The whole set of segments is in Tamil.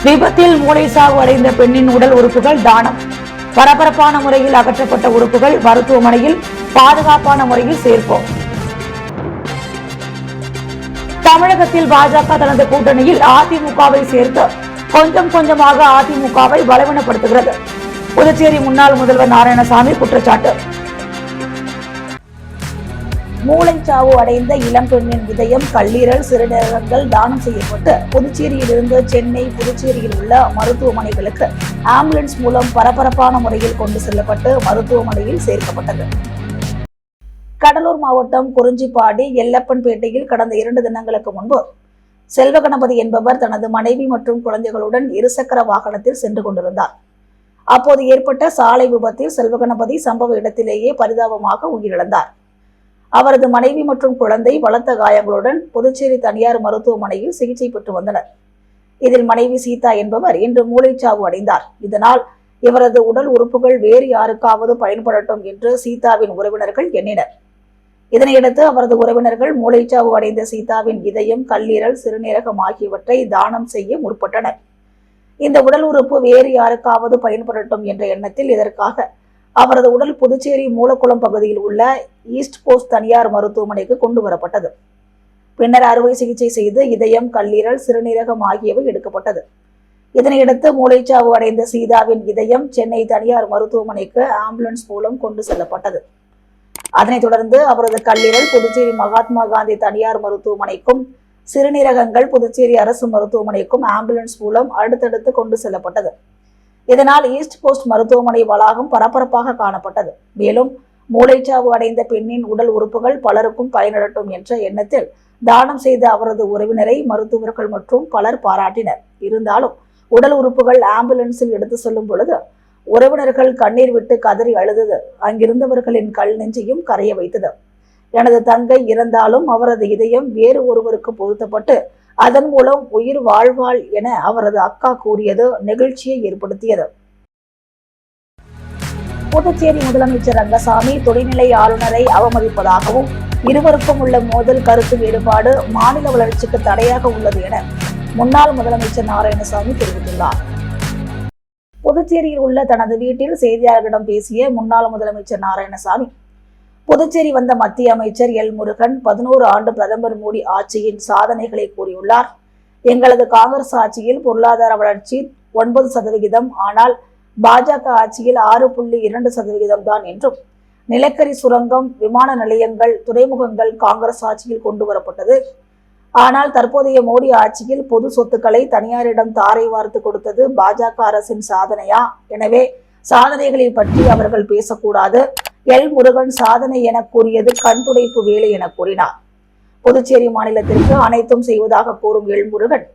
விபத்தில் மூளை சாவு அடைந்த பெண்ணின் உடல் உறுப்புகள் தானம். பரபரப்பான முறையில் அகற்றப்பட்ட உறுப்புகள் மருத்துவமனையில் பாதுகாப்பான முறையில் சேர்ப்போம். தமிழகத்தில் பாஜக தனது கூட்டணியில் அதிமுகவை சேர்த்து கொஞ்சம் கொஞ்சமாக அதிமுகவை பலவீனப்படுத்துகிறது. புதுச்சேரி முன்னாள் முதல்வர் நாராயணசாமி குற்றச்சாட்டு. மூளைச்சாவு அடைந்த இளம்பெண்ணின் இதயம், கல்லீரல், சிறுநீரகங்கள் தானம் செய்யப்பட்டு புதுச்சேரியில் இருந்து சென்னை, புதுச்சேரியில் உள்ள மருத்துவமனைகளுக்கு ஆம்புலன்ஸ் மூலம் பரபரப்பான முறையில் கொண்டு செல்லப்பட்டு மருத்துவமனையில் சேர்க்கப்பட்டது. கடலூர் மாவட்டம் குறிஞ்சிப்பாடி எல்லப்பன்பேட்டையில் கடந்த 2 தினங்களுக்கு முன்பு செல்வகணபதி என்பவர் தனது மனைவி மற்றும் குழந்தைகளுடன் இருசக்கர வாகனத்தில் சென்று கொண்டிருந்தார். அப்போது ஏற்பட்ட சாலை விபத்தில் செல்வகணபதி சம்பவ இடத்திலேயே பரிதாபமாக உயிரிழந்தார். அவரது மனைவி மற்றும் குழந்தை பலத்த காயங்களுடன் புதுச்சேரி தனியார் மருத்துவமனையில் சிகிச்சை பெற்று வந்தனர். இதில் மனைவி சீதா என்பவர் இன்று மூளைச்சாவு அடைந்தார். இதனால் இவரது உடல் உறுப்புகள் வேறு யாருக்காவது பயன்படட்டும் என்று சீதாவின் உறவினர்கள் எண்ணினர். இதனையடுத்து அவரது உறவினர்கள் மூளைச்சாவு அடைந்த சீதாவின் இதயம், கல்லீரல், சிறுநீரகம் ஆகியவற்றை தானம் செய்ய முற்பட்டனர். இந்த உடல் உறுப்பு வேறு யாருக்காவது பயன்படட்டும் என்ற எண்ணத்தில் இதற்காக அவரது உடல் புதுச்சேரி மூலக்குளம் பகுதியில் உள்ள ஈஸ்ட் கோஸ்ட் தனியார் மருத்துவமனைக்கு கொண்டு வரப்பட்டது. பின்னர் அறுவை சிகிச்சை செய்து இதயம், கல்லீரல், சிறுநீரகம் ஆகியவை எடுக்கப்பட்டது. இதனையடுத்து மூளைச்சாவு அடைந்த சீதாவின் இதயம் சென்னை தனியார் மருத்துவமனைக்கு ஆம்புலன்ஸ் மூலம் கொண்டு செல்லப்பட்டது. அதனைத் தொடர்ந்து அவரது கல்லீரல் புதுச்சேரி மகாத்மா காந்தி தனியார் மருத்துவமனைக்கும், சிறுநீரகங்கள் புதுச்சேரி அரசு மருத்துவமனைக்கும் ஆம்புலன்ஸ் மூலம் அடுத்தடுத்து கொண்டு செல்லப்பட்டது. இதனால் ஈஸ்ட் கோஸ்ட் மருத்துவமனை வளாகம் பரபரப்பாக காணப்பட்டது. மேலும் மூளைச்சாவு அடைந்த பெண்ணின் உடல் உறுப்புகள் பலருக்கும் பயனிடட்டும் என்ற எண்ணத்தில் தானம் செய்த அவரது உறவினரை மருத்துவர்கள் மற்றும் பலர் பாராட்டினர். இருந்தாலும் உடல் உறுப்புகள் ஆம்புலன்ஸில் எடுத்து செல்லும் பொழுது உறவினர்கள் கண்ணீர் விட்டு கதறி அழுதது அங்கிருந்தவர்களின் கல் நெஞ்சையும் கரைய வைத்தது. எனது தங்கை இறந்தாலும் அவரது இதயம் வேறு ஒருவருக்கு பொருத்தப்பட்டு அதன் மூலம் உயிர் வாழ்வாள் என அவரது அக்கா கூறியது நெகிழ்ச்சியை ஏற்படுத்தியது. புதுச்சேரி முதலமைச்சர் ரங்கசாமி துணைநிலை ஆளுநரை அவமதிப்பதாகவும் இருவருக்கும் உள்ள மோதல், கருத்து வேறுபாடு மாநில வளர்ச்சிக்கு தடையாக உள்ளது என முன்னாள் முதலமைச்சர் நாராயணசாமி தெரிவித்துள்ளார். புதுச்சேரியில் உள்ள தனது வீட்டில் செய்தியாளர்களிடம் பேசிய முன்னாள் முதலமைச்சர் நாராயணசாமி, புதுச்சேரி வந்த மத்திய அமைச்சர் எல் முருகன் 11 ஆண்டு பிரதமர் மோடி ஆட்சியின் சாதனைகளை கூறியுள்ளார். எங்களது காங்கிரஸ் ஆட்சியில் பொருளாதார வளர்ச்சி 9%, ஆனால் பாஜக ஆட்சியில் 6.2% தான் என்றும், நிலக்கரி சுரங்கம், விமான நிலையங்கள், துறைமுகங்கள் காங்கிரஸ் ஆட்சியில் கொண்டு வரப்பட்டது. ஆனால் தற்போதைய மோடி ஆட்சியில் பொது சொத்துக்களை தனியாரிடம் தாரை வார்த்து கொடுத்தது பாஜக அரசின் சாதனையா? எனவே சாதனைகளை பற்றி அவர்கள் பேசக்கூடாது. எல் முருகன் சாதனை என கூறியது கண்துடைப்பு வேலை என கூறினார். புதுச்சேரி மாநிலத்திற்கு அனைத்தும் செய்வதாக கூறும் எல் முருகன்,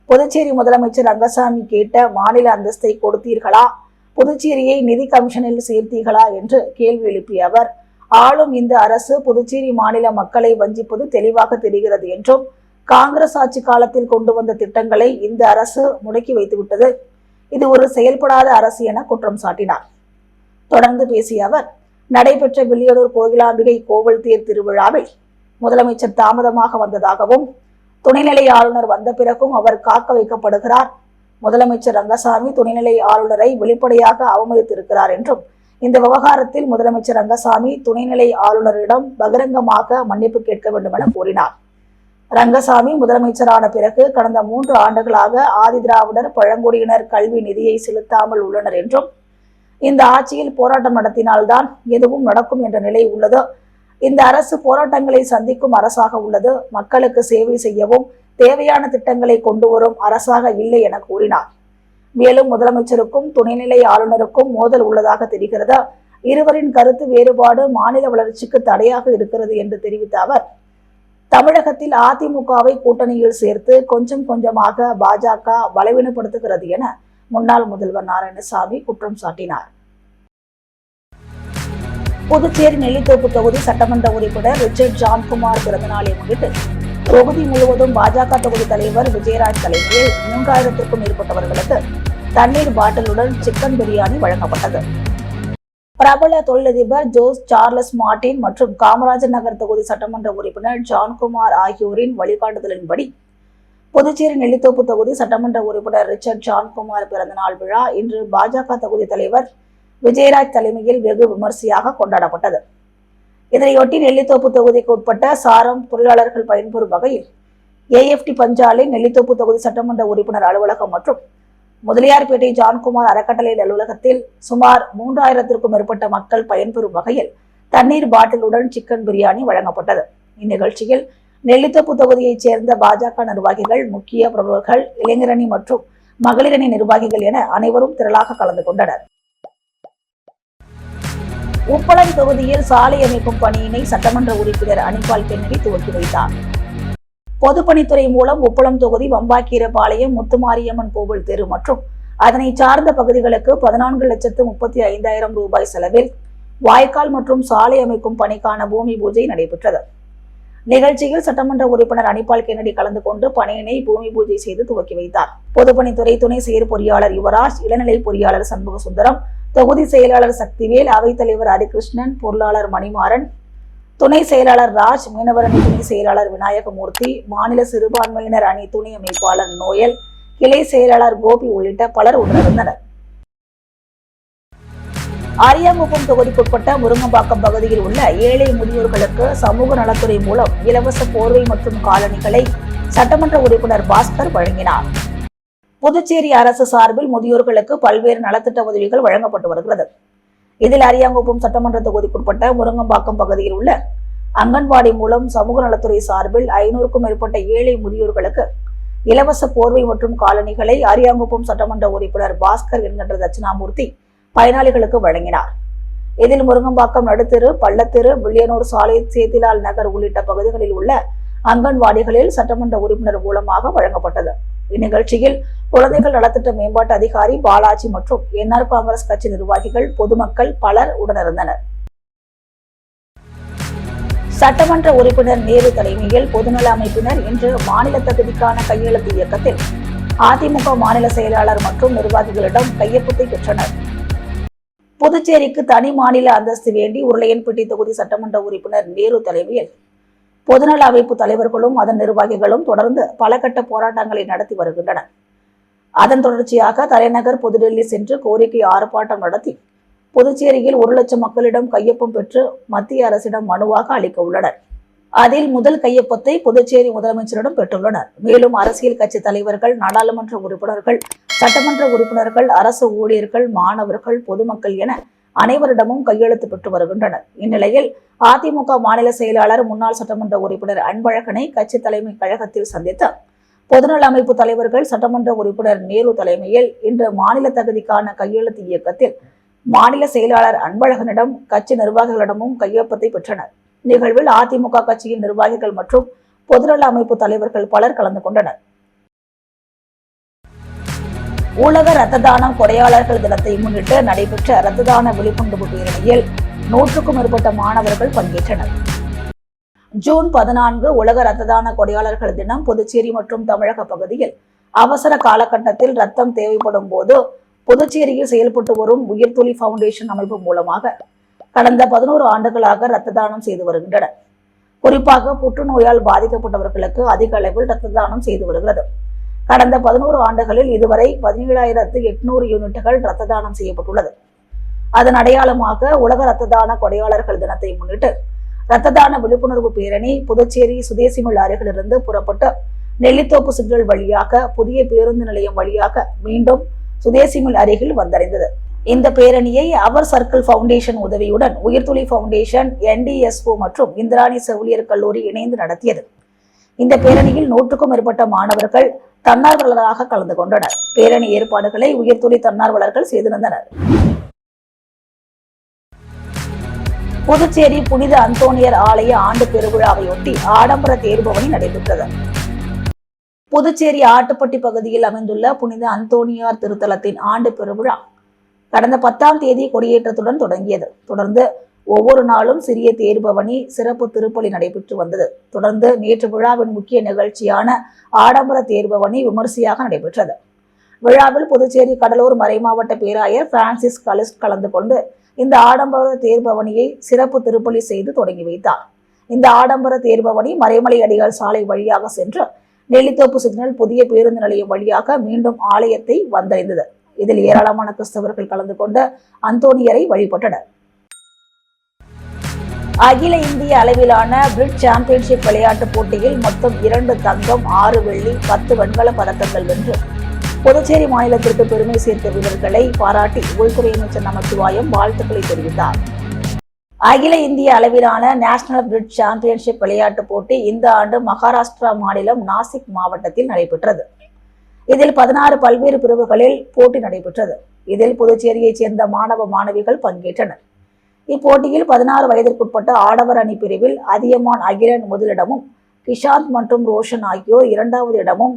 புதுச்சேரி முதலமைச்சர் ரங்கசாமி கேட்ட மாநில அந்தஸ்தை கொடுத்தீர்களா? புதுச்சேரியை நிதி கமிஷனில் சேர்த்தீர்களா என்று கேள்வி எழுப்பிய அவர், ஆளும் இந்த அரசு புதுச்சேரி மாநில மக்களை வஞ்சிப்பது தெளிவாக தெரிகிறது என்றும், காங்கிரஸ் ஆட்சி காலத்தில் கொண்டு வந்த திட்டங்களை இந்த அரசு முடக்கி வைத்துவிட்டது. இது ஒரு செயல்படாத அரசு என குற்றம் சாட்டினார். தொடர்ந்து பேசிய அவர், நடைபெற்ற வில்லியனூர் கோகிலாம்பிகை கோவில் தேர் திருவிழாவில் முதலமைச்சர் தாமதமாக வந்ததாகவும், துணைநிலை ஆளுநர் வந்த பிறகும் அவர் காக்க வைக்கப்படுகிறார். முதலமைச்சர் ரங்கசாமி துணைநிலை ஆளுநரை வெளிப்படையாக அவமதித்திருக்கிறார் என்றும், இந்த விவகாரத்தில் முதலமைச்சர் ரங்கசாமி துணைநிலை ஆளுநரிடம் பகிரங்கமாக மன்னிப்பு கேட்க வேண்டும் என கூறினார். ரங்கசாமி முதலமைச்சரான பிறகு கடந்த 3 ஆண்டுகளாக ஆதிதிராவிடர் பழங்குடியினர் கல்வி நிதியை செலுத்தாமல் உள்ளனர் என்றும், இந்த ஆட்சியில் போராட்டம் நடத்தினால்தான் எதுவும் நடக்கும் என்ற நிலை உள்ளது. இந்த அரசு போராட்டங்களை சந்திக்கும் அரசாக உள்ளது. மக்களுக்கு சேவை செய்யவும் தேவையான திட்டங்களை கொண்டு வரும் அரசாக இல்லை என கூறினார். மேலும் முதலமைச்சருக்கும் துணைநிலை ஆளுநருக்கும் மோதல் உள்ளதாக தெரிகிறது. இருவரின் கருத்து வேறுபாடு மாநில வளர்ச்சிக்கு தடையாக இருக்கிறது என்று தெரிவித்த அவர், தமிழகத்தில் அதிமுகவை கூட்டணியில் சேர்த்து கொஞ்சம் கொஞ்சமாக பாஜக பலவீனப்படுத்துகிறது என முன்னாள் முதல்வர் நாராயணசாமி குற்றம் சாட்டினார். புதுச்சேரி நெல்லித்தோப்பு தொகுதி சட்டமன்ற உறுப்பினர் ரிச்சர்ட் ஜான்குமார் பிறந்தநாளை முன்னிட்டு தொகுதி முழுவதும் பாஜக தொகுதி தலைவர் விஜயராஜ் தலைமையில் 3000க்கும் மேற்பட்டவர்களுக்கு தண்ணீர் பாட்டிலுடன் சிக்கன் பிரியாணி வழங்கப்பட்டது. பிரபல தொழிலதிபர் ஜோஸ் சார்லஸ் மார்டின் மற்றும் காமராஜர் நகர் தொகுதி சட்டமன்ற உறுப்பினர் ஜான்குமார் ஆகியோரின் வழிகாட்டுதலின்படி புதுச்சேரி நெல்லித்தோப்பு தொகுதி சட்டமன்ற உறுப்பினர் ரிச்சர்ட் ஜான்குமார் பிறந்தநாள் விழா இன்று பாஜக தொகுதி தலைவர் விஜயராஜ் தலைமையில் வெகு விமர்சையாக கொண்டாடப்பட்டது. இதனையொட்டி நெல்லித்தோப்பு தொகுதிக்கு உட்பட்ட சாரம் தொழிலாளர்கள் பயன்பெறும் வகையில் AFT பஞ்சாலை நெல்லித்தோப்பு தொகுதி சட்டமன்ற உறுப்பினர் அலுவலகம் மற்றும் முதலியார்பேட்டை ஜான்குமார் அறக்கட்டளை அலுவலகத்தில் சுமார் 3000க்கும் மேற்பட்ட மக்கள் பயன்பெறும் வகையில் தண்ணீர் பாட்டிலுடன் சிக்கன் பிரியாணி வழங்கப்பட்டது. இந்நிகழ்ச்சியில் நெல்லித்தோப்பு தொகுதியைச் சேர்ந்த பாஜக நிர்வாகிகள், முக்கிய பிரமுகர்கள், இளைஞரணி மற்றும் மகளிரணி நிர்வாகிகள் என அனைவரும் திரளாக கலந்து கொண்டனர். உப்பளம் தொகுதியில் சாலை அமைக்கும் பணியினை சட்டமன்ற உறுப்பினர் அனிபால் கென்னடி துவக்கி வைத்தார். பொதுப்பணித்துறை மூலம் உப்பளம் தொகுதி வம்பாக்கீரபாளையம் முத்துமாரியம்மன் கோவில் தெரு மற்றும் அதனை சார்ந்த பகுதிகளுக்கு 14,35,000 ரூபாய் செலவில் வாய்க்கால் மற்றும் சாலை அமைக்கும் பணிக்கான பூமி பூஜை நடைபெற்றது. நிகழ்ச்சியில் சட்டமன்ற உறுப்பினர் அனிபால் கென்னடி கலந்து கொண்டு பணியினை பூமி பூஜை செய்து துவக்கி வைத்தார். பொதுப்பணித்துறை துணை செயற்பொறியாளர் யுவராஜ், இளநிலை பொறியாளர் சண்முக சுந்தரம், தொகுதி செயலாளர் சக்திவேல், அவைத்தலைவர் ஹரிகிருஷ்ணன், பொருளாளர் மணிமாறன், துணை செயலாளர் ராஜ், மீனவரணி துணை செயலாளர் விநாயகமூர்த்தி, மாநில சிறுபான்மையினர் அணி துணை அமைப்பாளர் நோயல், கிளை செயலாளர் கோபி உள்ளிட்ட பலர் உடனிருந்தனர். அரியாங்குப்பம் தொகுதிக்குட்பட்ட முருங்கம்பாக்கம் பகுதியில் உள்ள ஏழை முதியோர்களுக்கு சமூக நலத்துறை மூலம் இலவச போர்வை மற்றும் காலணிகளை சட்டமன்ற உறுப்பினர் பாஸ்கர் வழங்கினார். புதுச்சேரி அரசு சார்பில் முதியோர்களுக்கு பல்வேறு நலத்திட்ட உதவிகள் வழங்கப்பட்டு வருகிறது. இதில் அரியாங்குப்பம் சட்டமன்ற தொகுதிக்குட்பட்ட முருங்கம்பாக்கம் பகுதியில் உள்ள அங்கன்வாடி மூலம் சமூக நலத்துறை சார்பில் 500க்கும் மேற்பட்ட ஏழை முதியோர்களுக்கு இலவச போர்வை மற்றும் காலணிகளை அரியாங்குப்பம் சட்டமன்ற உறுப்பினர் பாஸ்கர் என்கின்ற தட்சிணாமூர்த்தி பயனாளிகளுக்கு வழங்கினார். இதில் முருங்கம்பாக்கம் நடுத்தெரு, பள்ளத்தெரு, வில்லியனூர் சாலை, சேத்திலால் நகர் உள்ளிட்ட பகுதிகளில் உள்ள அங்கன்வாடிகளில் சட்டமன்ற உறுப்பினர் மூலமாக வழங்கப்பட்டது. இந்நிகழ்ச்சியில் குழந்தைகள் நலத்திட்ட மேம்பாட்டு அதிகாரி பாலாஜி மற்றும் NR காங்கிரஸ் கட்சி நிர்வாகிகள், பொதுமக்கள் பலர் உடனிருந்தனர். சட்டமன்ற உறுப்பினர் நேரு தலைமையில் பொதுநல அமைப்பினர் இன்று மாநில தகுதிக்கான கையெழுத்து இயக்கத்தில் அதிமுக மாநில செயலாளர் மற்றும் நிர்வாகிகளிடம் கையொப்பத்தை பெற்றனர். புதுச்சேரிக்கு தனி மாநில அந்தஸ்து வேண்டி உருளையன்பட்டி தொகுதி சட்டமன்ற உறுப்பினர் நேரு தலைமையில் பொதுநல அமைப்பு தலைவர்களும் அதன் நிர்வாகிகளும் தொடர்ந்து பல கட்ட போராட்டங்களை நடத்தி வருகின்றனர். அதன் தொடர்ச்சியாக தலைநகர் புதுடெல்லி சென்று கோரிக்கை ஆர்ப்பாட்டம் நடத்தி புதுச்சேரியில் 1 லட்சம் மக்களிடம் கையொப்பம் பெற்று மத்திய அரசிடம் மனுவாக அளிக்க உள்ளனர். அதில் முதல் கையொப்பத்தை புதுச்சேரி முதலமைச்சரிடம் பெற்றுள்ளனர். மேலும் அரசியல் கட்சி தலைவர்கள், நாடாளுமன்ற உறுப்பினர்கள், சட்டமன்ற உறுப்பினர்கள், அரசு ஊழியர்கள், மாணவர்கள், பொதுமக்கள் என அனைவரிடமும் கையெழுத்து பெற்று வருகின்றனர். இந்நிலையில் அதிமுக மாநில செயலாளர் முன்னாள் சட்டமன்ற உறுப்பினர் அன்பழகனை கட்சி தலைமை கழகத்தில் சந்தித்து பொதுநல அமைப்பு தலைவர்கள், சட்டமன்ற உறுப்பினர் நேரு தலைமையில் இன்று மாநில தகுதிக்கான கையெழுத்து இயக்கத்தில் மாநில செயலாளர் அன்பழகனிடம் கட்சி நிர்வாகிகளிடமும் கையொப்பத்தை பெற்றனர். நிகழ்வில் அதிமுக கட்சியின் நிர்வாகிகள் மற்றும் பொதுநல அமைப்பு தலைவர்கள் பலர் கலந்து கொண்டனர். உலக இரத்த தானம் கொடையாளர்கள் தினத்தை முன்னிட்டு நடைபெற்ற இரத்த தான விழிப்புணர்வு பேரணியில் 100க்கும் மேற்பட்ட மாணவர்கள் பங்கேற்றனர். ஜூன் 14 உலக இரத்த தான கொடையாளர்கள் தினம் புதுச்சேரி மற்றும் தமிழக பகுதியில் அவசர காலகட்டத்தில் ரத்தம் தேவைப்படும் போது புதுச்சேரியில் செயல்பட்டு வரும் உயிர்த்துளி ஃபவுண்டேஷன் அமைப்பு மூலமாக கடந்த 11 ஆண்டுகளாக இரத்த தானம் செய்து வருகின்றனர். குறிப்பாக புற்றுநோயால் பாதிக்கப்பட்டவர்களுக்கு அதிக அளவில் இரத்த தானம் செய்து வருகிறது. கடந்த 11 ஆண்டுகளில் இதுவரை 17,800 யூனிட்டுகள் இரத்த தானம் செய்யப்பட்டுள்ளது. அதன் அடையாளமாக உலக இரத்த தான கொடையாளர்கள் தினத்தை முன்னிட்டு இரத்த தான விழிப்புணர்வு பேரணி புதுச்சேரி சுதேசிமில் அருகிலிருந்து புறப்பட்டு நெல்லித்தோப்பு சிக்னல் வழியாக புதிய பேருந்து நிலையம் வழியாக மீண்டும் சுதேசிமில் அருகில் வந்தடைந்தது. இந்த பேரணியை அவர் சர்க்கிள் ஃபவுண்டேஷன் உதவியுடன் உயிர்த்துளி ஃபவுண்டேஷன், NDSO மற்றும் இந்திராணி செவிலியர் கல்லூரி இணைந்து நடத்தியது. இந்த பேரணியில் 100க்கும் மேற்பட்ட மாணவர்கள் தன்னார்வலராக கலந்து கொண்டனர். பேரணி ஏற்பாடுகளை உயிர்த்துளி தன்னார்வலர்கள் செய்திருந்தனர். புதுச்சேரி புனித அந்தோணியர் ஆலய ஆண்டு பெருவிழாவையொட்டி ஆடம்பர தேர்பவனி நடைபெற்றது. புதுச்சேரி ஆட்டுப்பட்டி பகுதியில் அமைந்துள்ள புனித அந்தோணியார் திருத்தலத்தின் ஆண்டு பெருவிழா கடந்த 10ஆம் தேதி கொடியேற்றத்துடன் தொடங்கியது. தொடர்ந்து ஒவ்வொரு நாளும் சிறிய தேர்பவனி, சிறப்பு திருப்பலி நடைபெற்று வந்தது. தொடர்ந்து நேற்று விழாவின் முக்கிய நிகழ்ச்சியான ஆடம்பர தேர்பவனி விமர்சையாக நடைபெற்றது. விழாவில் புதுச்சேரி கடலூர் மறைமாவட்ட பேராயர் பிரான்சிஸ் கலிஸ்ட் கலந்து கொண்டு இந்த ஆடம்பர தேர்பவனியை சிறப்பு திருப்பலி செய்து தொடங்கி வைத்தார். இந்த ஆடம்பர தேர்பவனி மறைமலை அடிகள் சாலை வழியாக சென்று நெல்லித்தோப்பு சிக்னல் புதிய பேருந்து நிலையம் வழியாக மீண்டும் ஆலயத்தை வந்தடைந்தது. இதில் ஏராளமான கிறிஸ்தவர்கள் கலந்து கொண்டு அந்தோனியரை வழிபட்டனர். அகில இந்திய அளவிலான பிரிட்ஜ் சாம்பியன்ஷிப் விளையாட்டுப் போட்டியில் மொத்தம் 2 தங்கம், 6 வெள்ளி, 10 வெண்கல பதக்கங்கள் வென்று புதுச்சேரி மாநிலத்திற்கு பெருமை சேர்த்த வீரர்களை பாராட்டி உள்துறை அமைச்சர் நமச்சிவாயம் வாழ்த்துக்களை தெரிவித்தார். அகில இந்திய அளவிலான நேஷனல் பிரிட்ஜ் சாம்பியன்ஷிப் விளையாட்டுப் போட்டி இந்த ஆண்டு மகாராஷ்டிரா மாநிலம் நாசிக் மாவட்டத்தில் நடைபெற்றது. இதில் 16 பல்வேறு பிரிவுகளில் போட்டி நடைபெற்றது. இதில் புதுச்சேரியைச் சேர்ந்த மாணவ மாணவிகள் பங்கேற்றனர். இப்போட்டியில் 16 வயதிற்குட்பட்ட ஆடவர் அணி பிரிவில் அதியமான் அகிலன் முதலிடமும், கிஷாந்த் மற்றும் ரோஷன் ஆகியோர் 2வது இடமும்,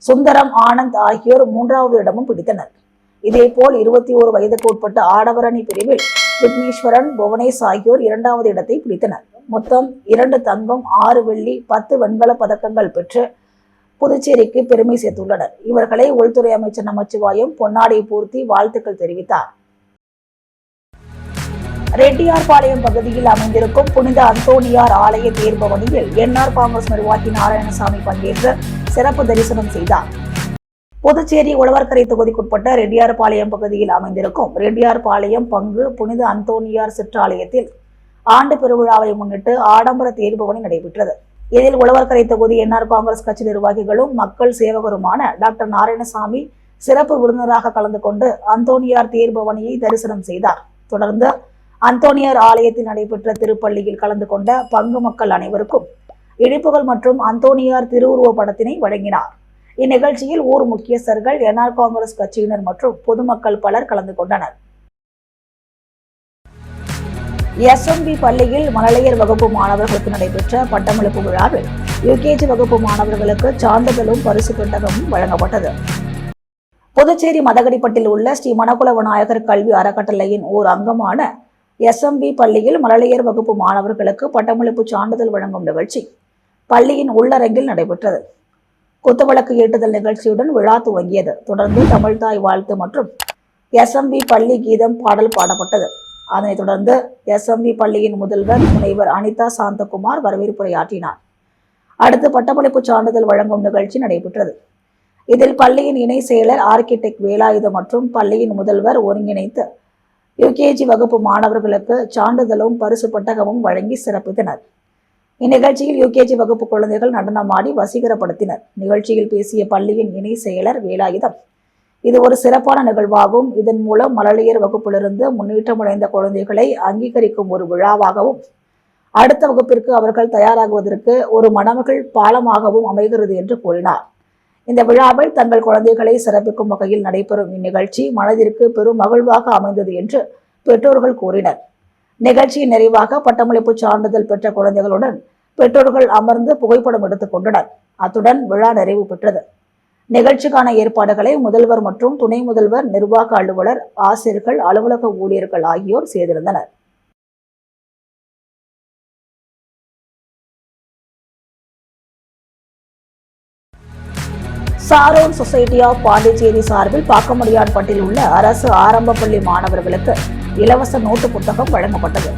சுந்தரம் ஆனந்த் ஆகியோர் 3வது இடமும் பிடித்தனர். இதேபோல் 21 வயதுக்கு உட்பட்ட ஆடவர் அணி பிரிவில் விக்னேஸ்வரன், புவனேஷ் ஆகியோர் 2வது இடத்தை பிடித்தனர். மொத்தம் 2 தங்கம், 6 வெள்ளி, 10 வெண்கல பதக்கங்கள் பெற்று புதுச்சேரிக்கு பெருமை சேர்த்துள்ளனர். இவர்களை உள்துறை அமைச்சர் நமச்சிவாயம் பொன்னாடை பூர்த்தி வாழ்த்துக்கள் தெரிவித்தார். ரெட்டியார்பாளையம் பகுதியில் அமைந்திருக்கும் புனித அந்தோனியார் ஆலய தேர்பவனியில் என்ஆர் காங்கிரஸ் நிர்வாகி நாராயணசாமி பங்கேற்று சிறப்பு தரிசனம் செய்தார். புதுச்சேரி உழவர்கரை தொகுதிக்குட்பட்ட ரெட்டியார்பாளையம் பகுதியில் அமைந்திருக்கும் ரெட்டியார்பாளையம் பங்கு புனித அந்தோனியார் சிற்றாலயத்தில் ஆண்டு பெருவிழாவை முன்னிட்டு ஆடம்பர தேர்பவனி நடைபெற்றது. இதில் உழவர்கரை தொகுதி என்ஆர் காங்கிரஸ் கட்சி நிர்வாகிகளும் மக்கள் சேவகருமான டாக்டர் நாராயணசாமி சிறப்பு விருந்தினராக கலந்து கொண்டு அந்தோனியார் தேர்பவனியை தரிசனம் செய்தார். தொடர்ந்து அந்தோனியார் ஆலயத்தில் நடைபெற்ற திருப்பள்ளியில் கலந்து கொண்ட பங்கு மக்கள் அனைவருக்கும் இனிப்புகள் மற்றும் அந்தோனியார் திருவுருவ படத்தினை வழங்கினார். இந்நிகழ்ச்சியில் ஊர் முக்கியஸ்தர்கள், என்ஆர் காங்கிரஸ் கட்சியினர் மற்றும் பொதுமக்கள் பலர் கலந்து கொண்டனர். SMB பள்ளியில் மழலையர் வகுப்பு மாணவர்களுக்கு நடைபெற்ற பட்டமளிப்பு விழாவில் யுகேஜி வகுப்பு மாணவர்களுக்கு சான்றிதழும் பரிசு பெட்டகமும் வழங்கப்பட்டது. புதுச்சேரி மதகடிப்பட்டில் உள்ள ஸ்ரீ மணக்குள விநாயகர் கல்வி அறக்கட்டளையின் ஓர் அங்கமான SMB பள்ளியில் மழலையர் வகுப்பு மாணவர்களுக்கு பட்டமளிப்பு சான்றிதழ் வழங்கும் நிகழ்ச்சி பள்ளியின் உள்ளரங்கில் நடைபெற்றது. குத்துவிளக்கு ஏற்றுதல் நிகழ்ச்சியுடன் விழா துவங்கியது. தொடர்ந்து தமிழ்தாய் வாழ்த்து மற்றும் SMB பள்ளி கீதம் பாடல் பாடப்பட்டது. அதனைத் தொடர்ந்து SMB பள்ளியின் முதல்வர் முனைவர் அனிதா சாந்தகுமார் வரவேற்புரையாற்றினார். அடுத்து பட்டமளிப்பு சான்றிதழ் வழங்கும் நிகழ்ச்சி நடைபெற்றது. இதில் பள்ளியின் இணை செயலர் ஆர்கிடெக்ட் வேலாயுதம் மற்றும் பள்ளியின் முதல்வர் ஒருங்கிணைத்து யுகேஜி வகுப்பு மாணவர்களுக்கு சான்றிதழும் பரிசு பட்டகமும் வழங்கி சிறப்பித்தனர். இந்நிகழ்ச்சியில் யுகேஜி வகுப்பு குழந்தைகள் நடனமாடி வசீகரப்படுத்தினர். நிகழ்ச்சியில் பேசிய பள்ளியின் இணை செயலர் வேலாயுதம், இது ஒரு சிறப்பான நிகழ்வாகும். இதன் மூலம் மழலையர் வகுப்பிலிருந்து முன்னேற்றமடைந்த குழந்தைகளை அங்கீகரிக்கும் ஒரு விழாவாகவும் அடுத்த வகுப்பிற்கு அவர்கள் தயாராகுவதற்கு ஒரு மணமகள் பாலமாகவும் அமைகிறது என்று கூறினார். இந்த விழாவில் தங்கள் குழந்தைகளை சிறப்பிக்கும் வகையில் நடைபெறும் இந்நிகழ்ச்சி மனதிற்கு பெரும் மகிழ்வாக அமைந்தது என்று பெற்றோர்கள் கூறினர். நிகழ்ச்சியின் நிறைவாக பட்டமளிப்பு சான்றிதழ் பெற்ற குழந்தைகளுடன் பெற்றோர்கள் அமர்ந்து புகைப்படம் எடுத்துக் கொண்டனர். அத்துடன் விழா நிறைவு பெற்றது. நிகழ்ச்சிக்கான ஏற்பாடுகளை முதல்வர் மற்றும் துணை முதல்வர், நிர்வாக அலுவலர், ஆசிரியர்கள், அலுவலக ஊழியர்கள் ஆகியோர் செய்திருந்தனர். சாரோன் சொசைட்டி ஆஃப் பாண்டிச்சேரி சார்பில் பாக்கமுடியான்பட்டில் உள்ள அரசு ஆரம்ப பள்ளி மாணவர்களுக்கு இலவச நோட்டு புத்தகம் வழங்கப்பட்டது.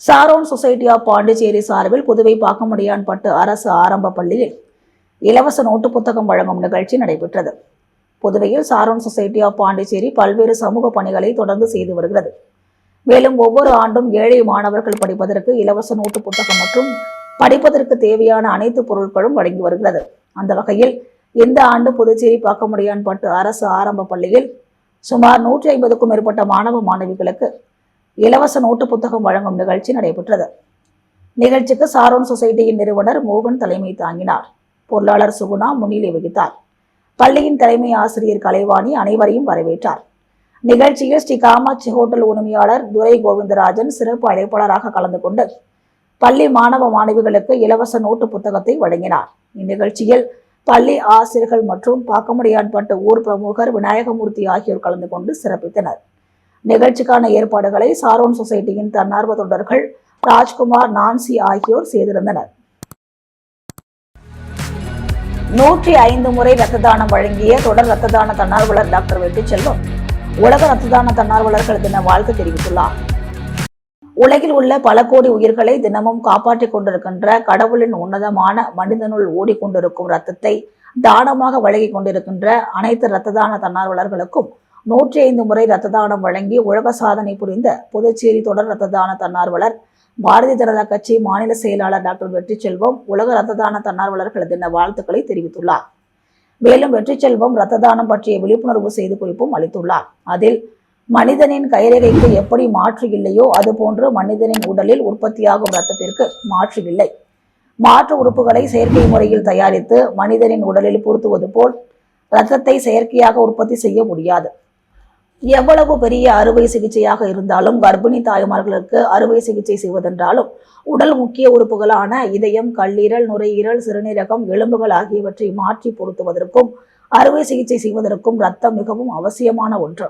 சாரோன் சொசைட்டி ஆஃப் பாண்டிச்சேரி சார்பில் புதுவை பாக்கமுடியான்பட்டு அரசு ஆரம்ப பள்ளியில் இலவச நோட்டு புத்தகம் வழங்கும் நிகழ்ச்சி நடைபெற்றது. புதுவையில் சாரோன் சொசைட்டி ஆஃப் பாண்டிச்சேரி பல்வேறு சமூக பணிகளை தொடர்ந்து செய்து வருகிறது. மேலும் ஒவ்வொரு ஆண்டும் ஏழை மாணவர்கள் படிப்பதற்கு இலவச நோட்டு புத்தகம் மற்றும் படிப்பதற்கு தேவையான அனைத்து பொருட்களும் வழங்கி வருகிறது. அந்த வகையில் இந்த ஆண்டு புதுச்சேரி பாக்கமுடியான்பட்டு அரசு ஆரம்ப பள்ளியில் சுமார் 150க்கும் மேற்பட்ட மாணவ மாணவிகளுக்கு இலவச நோட்டு புத்தகம் வழங்கும் நிகழ்ச்சி நடைபெற்றது. நிகழ்ச்சிக்கு சாரோன் சொசைட்டியின் நிறுவனர் மோகன் தலைமை தாங்கினார். பொருளாளர் சுகுணா முன்னிலை வகித்தார். பள்ளியின் தலைமை ஆசிரியர் கலைவாணி அனைவரையும் வரவேற்றார். நிகழ்ச்சியில் ஸ்ரீ காமாட்சி ஹோட்டல் உரிமையாளர் துரை கோவிந்தராஜன் சிறப்பு அழைப்பாளராக கலந்து கொண்டு பள்ளி மாணவ மாணவிகளுக்கு இலவச நோட்டு புத்தகத்தை வழங்கினார். இந்நிகழ்ச்சியில் பள்ளி ஆசிரியர்கள் மற்றும் பாக்கமுடியான்பட்டு ஊர் பிரமுகர் விநாயகமூர்த்தி ஆகியோர் கலந்து கொண்டு சிறப்பித்தனர். நிகழ்ச்சிக்கான ஏற்பாடுகளை சாரோன் சொசைட்டியின் தன்னார்வ தொண்டர்கள் ராஜ்குமார், நான்சி ஆகியோர் செய்திருந்தனர். 105 முறை ரத்த தானம் வழங்கிய தொடர் ரத்த தான தன்னார்வலர் டாக்டர் வெற்றிச்செல்வம் உலக ரத்த தான தன்னார்வலர்கள் தின வாழ்த்து தெரிவித்துள்ளார். உலகில் உள்ள பல கோடி உயிர்களை தினமும் காப்பாற்றிக் கொண்டிருக்கின்ற கடவுளின் உன்னதமான மனிதனுள் ஓடிக்கொண்டிருக்கும் ரத்தத்தை தானமாக வழங்கி கொண்டிருக்கின்ற அனைத்து இரத்த தான தன்னார்வலர்களுக்கும் 105 முறை இரத்த தானம் வழங்கி உலக சாதனை புரிந்த புதுச்சேரி தொடர் இரத்த தான தன்னார்வலர் பாரதிய ஜனதா கட்சி மாநில செயலாளர் டாக்டர் வெற்றி செல்வம் உலக இரத்த தான தன்னார்வலர்கள் தின வாழ்த்துக்களை தெரிவித்துள்ளார். மேலும் வெற்றி செல்வம் இரத்த தானம் பற்றிய விழிப்புணர்வு செய்தி குறிப்பும் அளித்துள்ளார். அதில் மனிதனின் கைரேகைக்கு எப்படி மாற்று இல்லையோ அதுபோன்று மனிதனின் உடலில் உற்பத்தியாகும் இரத்தத்திற்கு மாற்று இல்லை. மாற்று உறுப்புகளை செயற்கை முறையில் தயாரித்து மனிதனின் உடலில் பொருத்துவது போல் இரத்தத்தை செயற்கையாக உற்பத்தி செய்ய முடியாது. எவ்வளவு பெரிய அறுவை சிகிச்சையாக இருந்தாலும் கர்ப்பிணி தாய்மார்களுக்கு அறுவை சிகிச்சை செய்வதென்றாலும் உடல் முக்கிய உறுப்புகளான இதயம், கல்லீரல், நுரையீரல், சிறுநீரகம், எலும்புகள் ஆகியவற்றை மாற்றி பொருத்துவதற்கும் அறுவை சிகிச்சை செய்வதற்கும் இரத்தம் மிகவும் அவசியமான ஒன்று.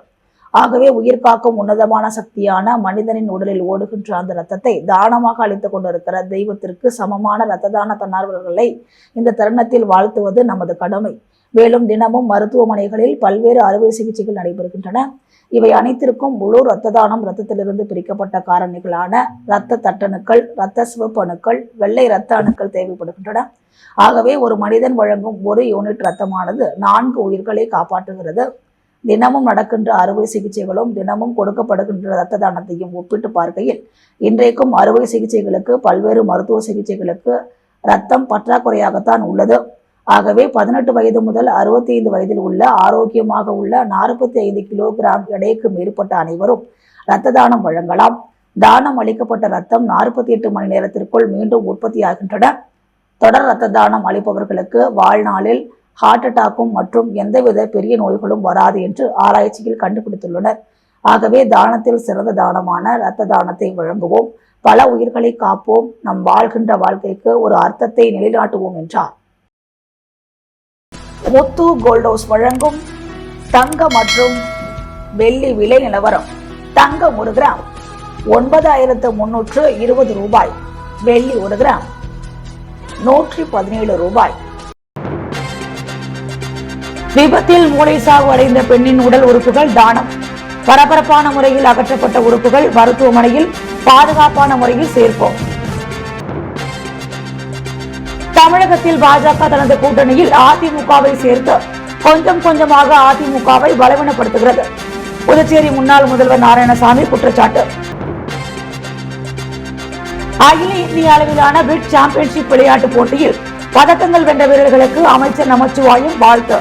ஆகவே உயிர் காக்கும் உன்னதமான சக்தியான மனிதனின் உடலில் ஓடுகின்ற அந்த இரத்தத்தை தானமாக அளித்துக் கொண்டிருக்கிற தெய்வத்திற்கு சமமான இரத்த தான தன்னார்வலர்களை இந்த தருணத்தில் வாழ்த்துவது நமது கடமை. மேலும் தினமும் மருத்துவமனைகளில் பல்வேறு அறுவை சிகிச்சைகள் நடைபெறுகின்றன. இவை அனைத்திற்கும் முழு இரத்த தானம் இரத்தத்திலிருந்து பிரிக்கப்பட்ட காரணிகளான இரத்த தட்டணுக்கள், இரத்த சிவப்பு அணுக்கள், வெள்ளை இரத்த அணுக்கள் தேவைப்படுகின்றன. ஆகவே ஒரு மனிதன் வழங்கும் 1 யூனிட் இரத்தமானது 4 உயிர்களை காப்பாற்றுகிறது. தினமும் நடக்கின்ற அறுவை சிகிச்சைகளும் தினமும் கொடுக்கப்படுகின்ற இரத்த தானத்தையும் ஒப்பிட்டு பார்க்கையில் இன்றைக்கும் அறுவை சிகிச்சைகளுக்கு பல்வேறு மருத்துவ சிகிச்சைகளுக்கு இரத்தம் பற்றாக்குறையாகத்தான் உள்ளது. ஆகவே 18 வயது முதல் 65 வயதில் உள்ள ஆரோக்கியமாக உள்ள 45 கிலோகிராம் எடைக்கு மேற்பட்ட அனைவரும் இரத்த தானம் வழங்கலாம். தானம் அளிக்கப்பட்ட இரத்தம் 48 மணி நேரத்திற்குள் மீண்டும் உற்பத்தியாகின்றன. தொடர் இரத்த தானம் அளிப்பவர்களுக்கு வாழ்நாளில் ஹார்ட் அட்டாக்கும் மற்றும் எந்தவித பெரிய நோய்களும் வராது என்று ஆராய்ச்சியில் கண்டுபிடித்துள்ளனர். ஆகவே தானத்தில் சிறந்த தானமான இரத்த தானத்தை வழங்குவோம், பல உயிர்களை காப்போம், நம் வாழ்கின்ற வாழ்க்கைக்கு ஒரு அர்த்தத்தை நிலைநாட்டுவோம் என்றார். முத்து கோல்ட் ஹவுஸ் வழங்கும் தங்க மற்றும் வெள்ளி விலை நிலவரம். தங்கம் 1 கிராம் 9320 ரூபாய், வெள்ளி 1 கிராம் 117 ரூபாய். விபத்தில் மூளை சாவு அடைந்த பெண்ணின் உடல் உறுப்புகள் தானம். பரபரப்பான முறையில் அகற்றப்பட்ட உறுப்புகள் மருத்துவமனையில் பாதுகாப்பான முறையில் சேர்ப்போம். தமிழகத்தில் பாஜக தனது கூட்டணியில் அதிமுகவை சேர்த்து கொஞ்சம் கொஞ்சமாக அதிமுகவை பலவீனப்படுத்துகிறது. புதுச்சேரி முன்னாள் முதல்வர் நாராயணசாமி குற்றச்சாட்டு. அகில இந்திய அளவிலான பிட் சாம்பியன்ஷிப் விளையாட்டுப் போட்டியில் பதக்கங்கள் வென்ற வீரர்களுக்கு அமைச்சர் நமச்சிவாயம் வாழ்த்து.